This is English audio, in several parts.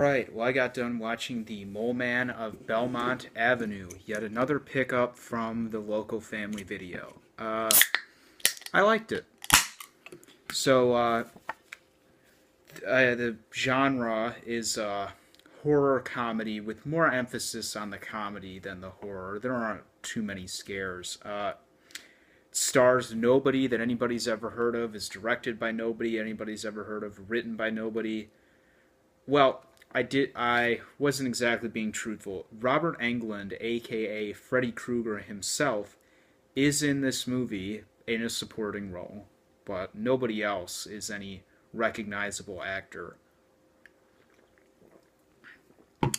Right, well, I got done watching the Moleman of Belmont Avenue, yet another pickup from the local family video. I liked it. So, the genre is horror comedy with more emphasis on the comedy than the horror. There aren't too many scares. It stars nobody that anybody's ever heard of, is directed by nobody anybody's ever heard of, written by nobody. Well, I wasn't exactly being truthful. Robert Englund, aka Freddy Krueger himself, is in this movie in a supporting role, but nobody else is any recognizable actor,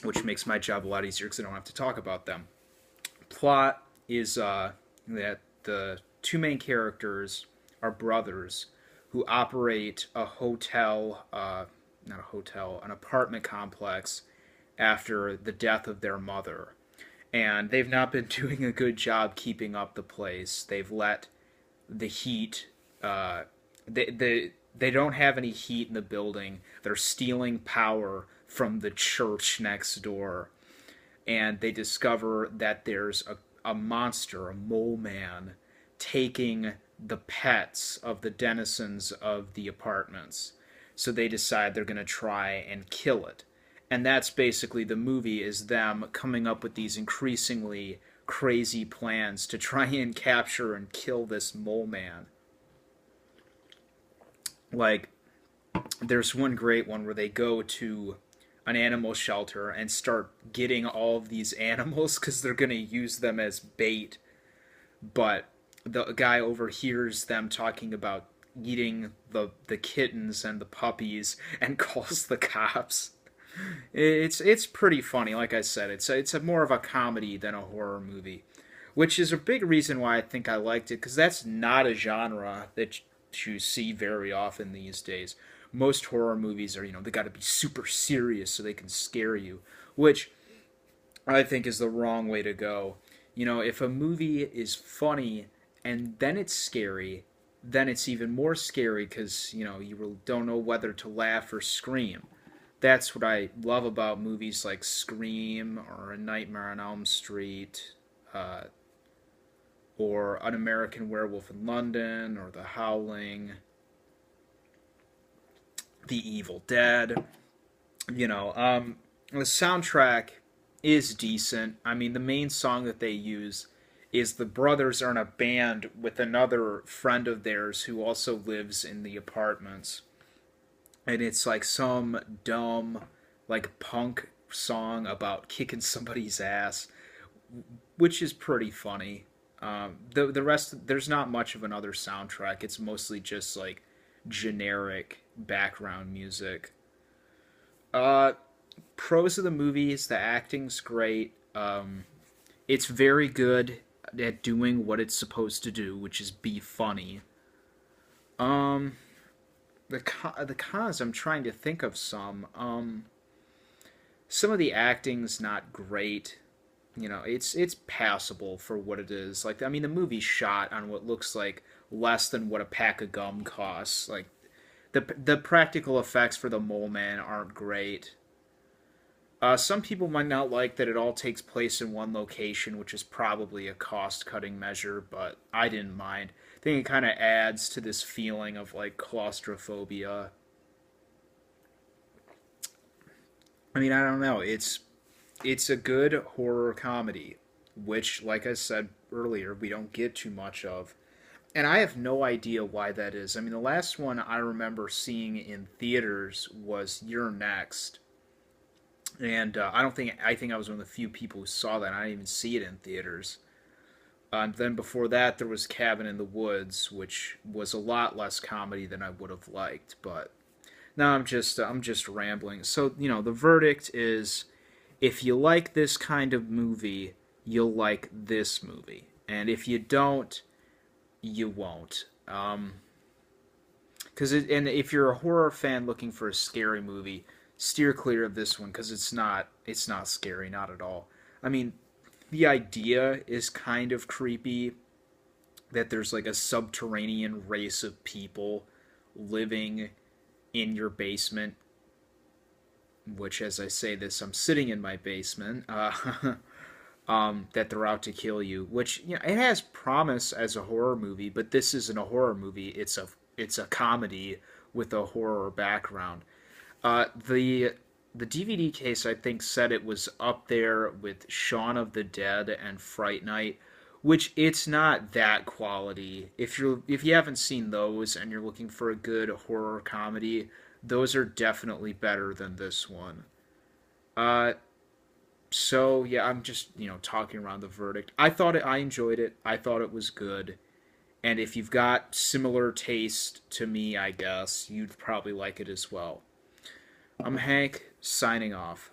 which makes my job a lot easier because I don't have to talk about them. Plot is that the two main characters are brothers who operate a hotel, not a hotel, an apartment complex after the death of their mother. And they've not been doing a good job keeping up the place. They've let the heat, they don't have any heat in the building. They're stealing power from the church next door. And they discover that there's a monster, a mole man, taking the pets of the denizens of the apartments. So they decide they're going to try and kill it. And that's basically the movie, is them coming up with these increasingly crazy plans to try and capture and kill this mole man. Like, there's one great one where they go to an animal shelter and start getting all of these animals because they're going to use them as bait. But the guy overhears them talking about eating the kittens and the puppies and calls the cops. It's pretty funny. Like I said, it's a more of a comedy than a horror movie, which is a big reason why I think I liked it, because that's not a genre that you see very often these days. Most horror movies are, they got to be super serious so they can scare you, which I think is the wrong way to go. If a movie is funny and then it's scary, then it's even more scary because, you don't know whether to laugh or scream. That's what I love about movies like Scream or A Nightmare on Elm Street, uh, or An American Werewolf in London, or The Howling, The Evil Dead. The soundtrack is decent. I mean, the main song that they use is the brothers are in a band with another friend of theirs who also lives in the apartments. And it's like some dumb, like, punk song about kicking somebody's ass, which is pretty funny. The rest, there's not much of another soundtrack. It's mostly just like generic background music. Uh, Pros of the movie is the acting's great. It's very good at doing what it's supposed to do, which is be funny. Um, the cons, I'm trying to think of some. Some of the acting's not great. It's passable for what it is. Like, I mean, the movie's shot on what looks like less than what a pack of gum costs. Like, the practical effects for the mole man aren't great. Some people might not like that it all takes place in one location, which is probably a cost cutting measure, but I didn't mind. I think it kind of adds to this feeling of like claustrophobia. I mean, I don't know. It's a good horror comedy, which, like I said earlier, we don't get too much of. And I have no idea why that is. I mean, the last one I remember seeing in theaters was You're Next, and I think I was one of the few people who saw that. I didn't even see it in theaters. And then before that, there was Cabin in the Woods, which was a lot less comedy than I would have liked. But now I'm just rambling. So the verdict is, if you like this kind of movie, you'll like this movie, and if you don't, you won't. And if you're a horror fan looking for a scary movie, steer clear of this one because it's not scary, not at all. I mean, the idea is kind of creepy, that there's like a subterranean race of people living in your basement, which, as I say this, I'm sitting in my basement. That they're out to kill you, which, you know, it has promise as a horror movie, but this isn't a horror movie. It's a comedy with a horror background. The DVD case, I think, said it was up there with Shaun of the Dead and Fright Night, which it's not that quality. If you haven't seen those and you're looking for a good horror comedy, those are definitely better than this one. Uh, so yeah, I'm just, talking around the verdict. I enjoyed it. I thought it was good. And if you've got similar taste to me, I guess you'd probably like it as well. I'm Hank, signing off.